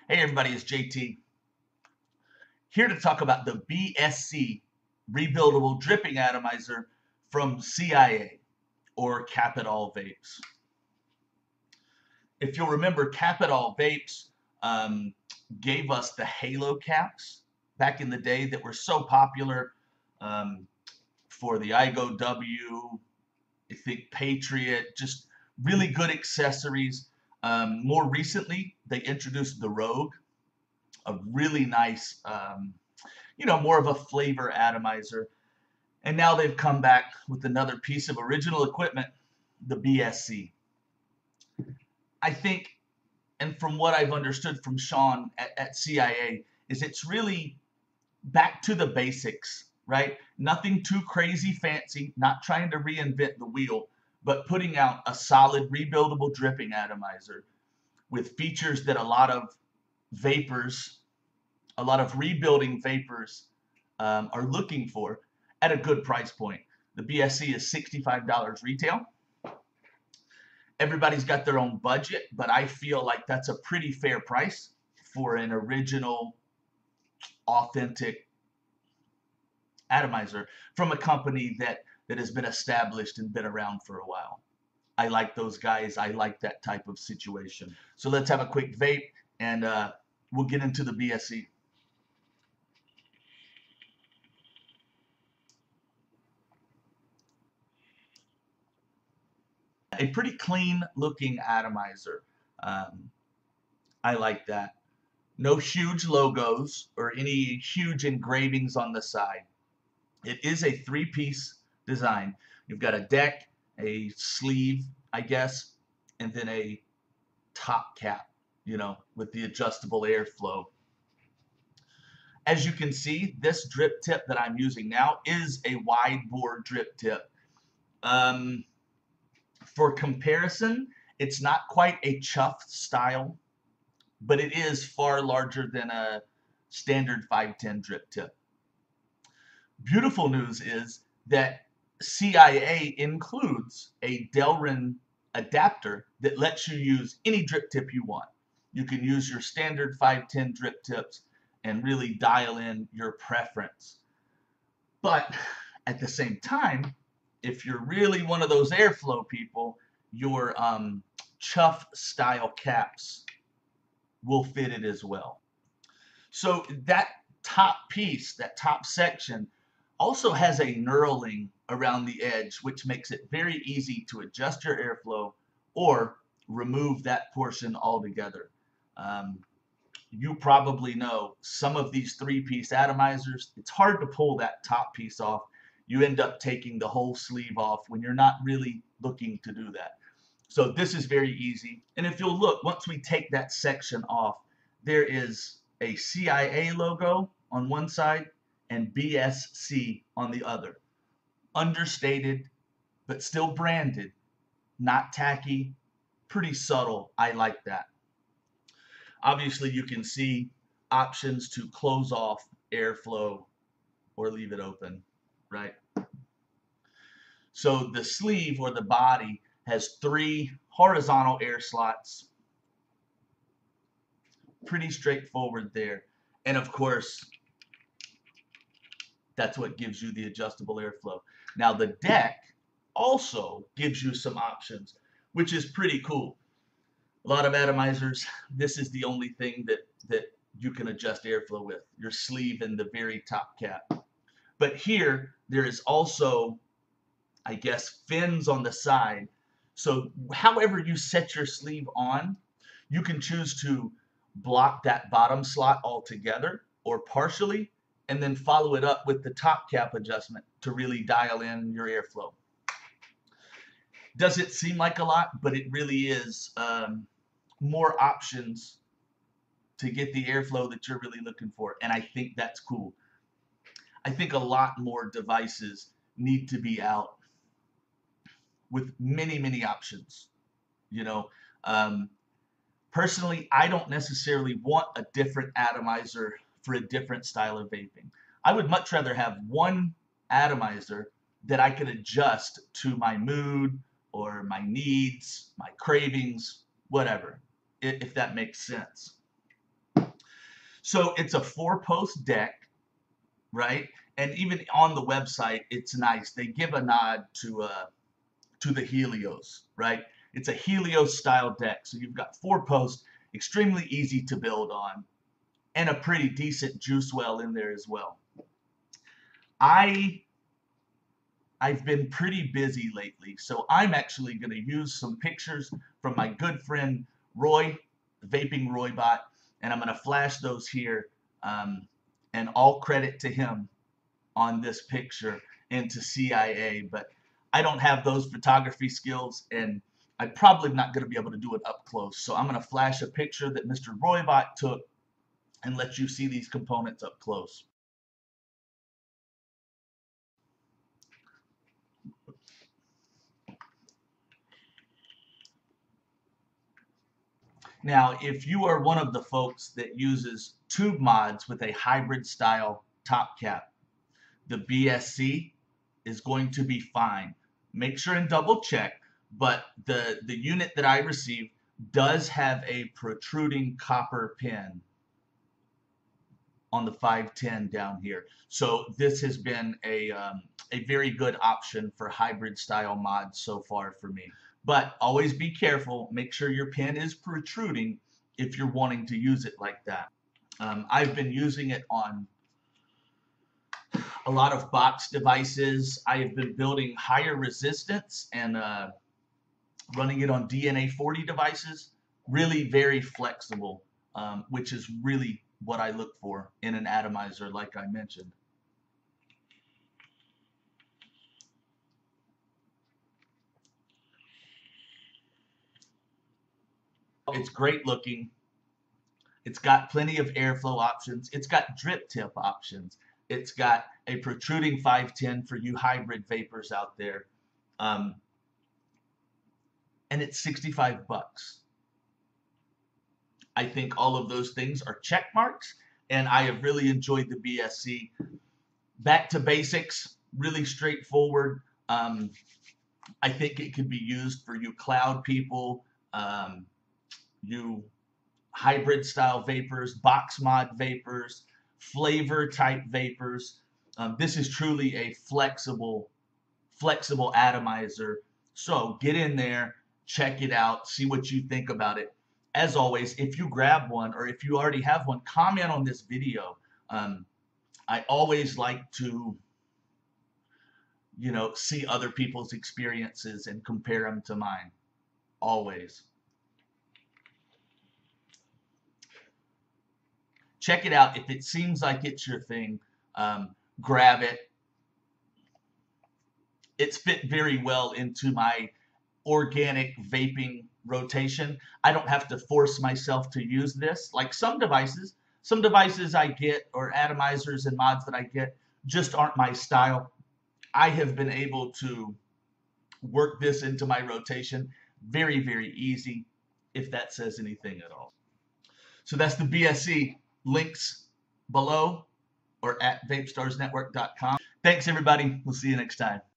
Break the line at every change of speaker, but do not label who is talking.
Hey everybody, it's JT. Here to talk about the BSC rebuildable dripping atomizer from CIA or It All Vapes. If you'll remember, It All Vapes gave us the Halo caps back in the day that were so popular for the IGO W, I think Patriot, just really good accessories. More recently, they introduced the Rogue, a really nice, more of a flavor atomizer. And now they've come back with another piece of original equipment, the BSC. I think, and from what I've understood from Sean at CIA, is it's really back to the basics, right? Nothing too crazy fancy, not trying to reinvent the wheel, but putting out a solid rebuildable dripping atomizer with features that a lot of vapors, a lot of rebuilding vapors are looking for at a good price point. The BSC is $65 retail. Everybody's got their own budget, but I feel like that's a pretty fair price for an original, authentic atomizer from a company that has been established and been around for a while. I like those guys. I like that type of situation. So let's have a quick vape and we'll get into the BSC. A pretty clean looking atomizer. I like that. No huge logos or any huge engravings on the side. It is a three-piece design. You've got a deck, a sleeve, I guess, and then a top cap, with the adjustable airflow. As you can see, this drip tip that I'm using now is a wide bore drip tip. For comparison, it's not quite a chuff style, but it is far larger than a standard 510 drip tip. Beautiful news is that CIA includes a Delrin adapter that lets you use any drip tip you want. You can use your standard 510 drip tips and really dial in your preference. But at the same time, if you're really one of those airflow people, your chuff style caps will fit it as well. So that top piece, that top section, also has a knurling around the edge, which makes it very easy to adjust your airflow or remove that portion altogether. You probably know some of these three-piece atomizers, it's hard to pull that top piece off. You end up taking the whole sleeve off when you're not really looking to do that. So this is very easy. And if you'll look, once we take that section off, there is a CIA logo on one side and BSC on the other. Understated, but still branded, not tacky, pretty subtle. I like that. Obviously, you can see options to close off airflow or leave it open, right? So the sleeve or the body has 3 horizontal air slots. Pretty straightforward there. And of course, that's what gives you the adjustable airflow. Now the deck also gives you some options, which is pretty cool. A lot of atomizers, this is the only thing that you can adjust airflow with, your sleeve and the very top cap. But here, there is also, I guess, fins on the side. So however you set your sleeve on, you can choose to block that bottom slot altogether or partially, and then follow it up with the top cap adjustment to really dial in your airflow. Does it seem like a lot? But it really is more options to get the airflow that you're really looking for, and I think that's cool. I think a lot more devices need to be out with many options. Personally, I don't necessarily want a different atomizer for a different style of vaping. I would much rather have one atomizer that I could adjust to my mood or my needs, my cravings, whatever, if that makes sense. So it's a 4-post deck, right? And even on the website, it's nice. They give a nod to the Helios, right? It's a Helios style deck. So you've got 4 posts, extremely easy to build on, and a pretty decent juice well in there as well. I've been pretty busy lately, so I'm actually going to use some pictures from my good friend Roy, the Vaping Roybot, and I'm going to flash those here, and all credit to him on this picture and to CIA, but I don't have those photography skills, and I'm probably not going to be able to do it up close, so I'm going to flash a picture that Mr. Roybot took and let you see these components up close. Now, if you are one of the folks that uses tube mods with a hybrid style top cap, the BSC is going to be fine. Make sure and double check, but the unit that I received does have a protruding copper pin on the 510 down here. So this has been a very good option for hybrid style mods so far for me. But always be careful. Make sure your pin is protruding if you're wanting to use it like that. I've been using it on a lot of box devices. I have been building higher resistance and running it on DNA 40 devices. Really very flexible, which is really what I look for in an atomizer, like I mentioned. It's great looking. It's got plenty of airflow options. It's got drip tip options. It's got a protruding 510 for you hybrid vapors out there. And it's 65 bucks. I think all of those things are check marks, and I have really enjoyed the BSC. Back to basics, really straightforward. I think it could be used for you cloud people, you hybrid style vapors, box mod vapors, flavor type vapors. This is truly a flexible atomizer. So get in there, check it out, see what you think about it. As always, if you grab one or if you already have one, comment on this video. I always like to, see other people's experiences and compare them to mine. Always. Check it out. If it seems like it's your thing, grab it. It's fit very well into my organic vaping rotation. I don't have to force myself to use this. Like some devices I get, or atomizers and mods that I get, just aren't my style. I have been able to work this into my rotation very, very easy, if that says anything at all. So that's the BSC. Links below or at vapestarsnetwork.com. Thanks, everybody. We'll see you next time.